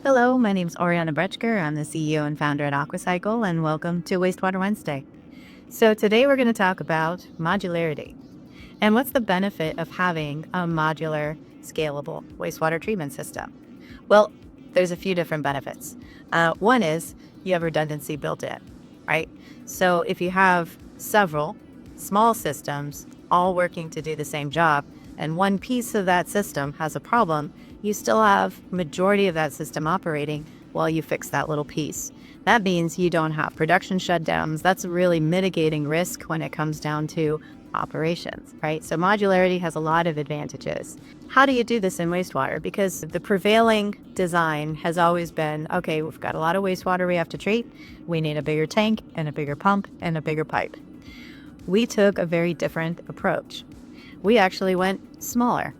Hello, my name is Oriana Bretschker. I'm the CEO and founder at Aquacycl, and welcome to Wastewater Wednesday. So today we're going to talk about modularity. And what's the benefit of having a modular, scalable wastewater treatment system? Well, there's a few different benefits. One is you have redundancy built in, right? So if you have several small systems all working to do the same job, and one piece of that system has a problem, you still have majority of that system operating while you fix that little piece. That means you don't have production shutdowns. That's really mitigating risk when it comes down to operations, right? So modularity has a lot of advantages. How do you do this in wastewater? Because the prevailing design has always been, okay, we've got a lot of wastewater we have to treat. We need a bigger tank and a bigger pump and a bigger pipe. We took a very different approach. We actually went smaller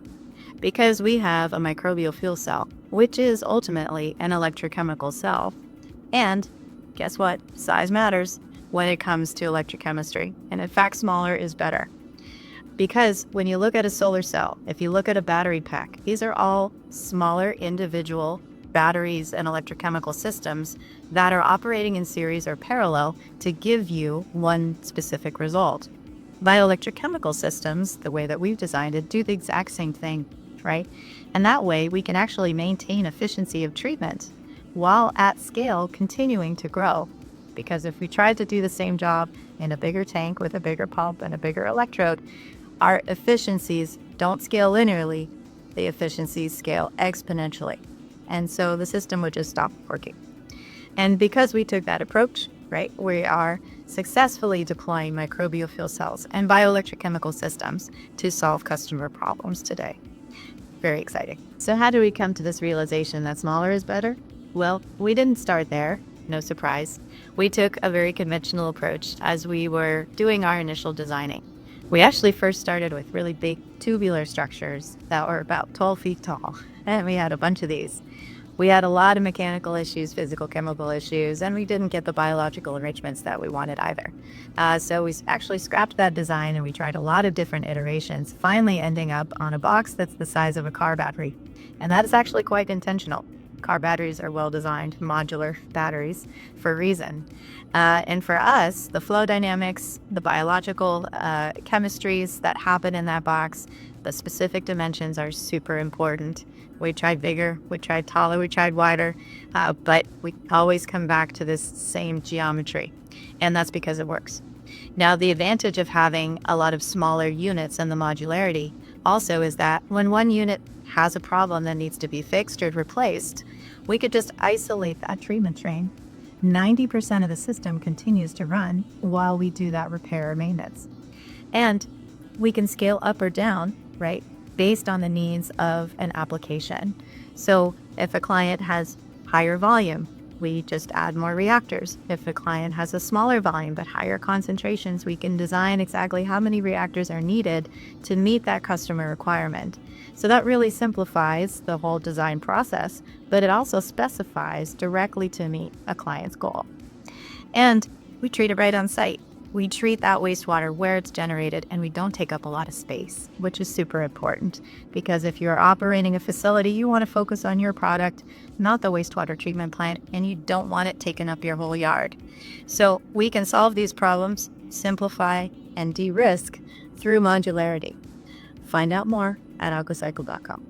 because we have a microbial fuel cell, which is ultimately an electrochemical cell. And guess what? Size matters when it comes to electrochemistry. And in fact, smaller is better. Because when you look at a solar cell, if you look at a battery pack, these are all smaller individual batteries and electrochemical systems that are operating in series or parallel to give you one specific result. Bioelectrochemical systems, the way that we've designed it, do the exact same thing, right? And that way we can actually maintain efficiency of treatment while at scale continuing to grow. Because if we tried to do the same job in a bigger tank with a bigger pump and a bigger electrode, our efficiencies don't scale linearly, the efficiencies scale exponentially. And so the system would just stop working. And because we took that approach, right, we are successfully deploying microbial fuel cells and bioelectrochemical systems to solve customer problems today. Very exciting. So how do we come to this realization that smaller is better? Well, we didn't start there. No surprise. We took a very conventional approach as we were doing our initial designing. We actually first started with really big tubular structures that were about 12 feet tall, and we had a bunch of these. We had a lot of mechanical issues, physical, chemical issues, and we didn't get the biological enrichments that we wanted either. So we actually scrapped that design and we tried a lot of different iterations, finally ending up on a box that's the size of a car battery. And that is actually quite intentional. Car batteries are well-designed, modular batteries for a reason. And for us, the flow dynamics, the biological chemistries that happen in that box, the specific dimensions are super important. We tried bigger, we tried taller, we tried wider, but we always come back to this same geometry, and that's because it works. Now, the advantage of having a lot of smaller units and the modularity also is that when one unit has a problem that needs to be fixed or replaced, we could just isolate that treatment train. 90% of the system continues to run while we do that repair or maintenance. And we can scale up or down, right, based on the needs of an application. So if a client has higher volume, we just add more reactors. If a client has a smaller volume but higher concentrations, we can design exactly how many reactors are needed to meet that customer requirement. So that really simplifies the whole design process, but it also specifies directly to meet a client's goal. And we treat it right on site. We treat that wastewater where it's generated, and we don't take up a lot of space, which is super important because if you're operating a facility, you want to focus on your product, not the wastewater treatment plant, and you don't want it taking up your whole yard. So we can solve these problems, simplify, and de-risk through modularity. Find out more at aquacycl.com.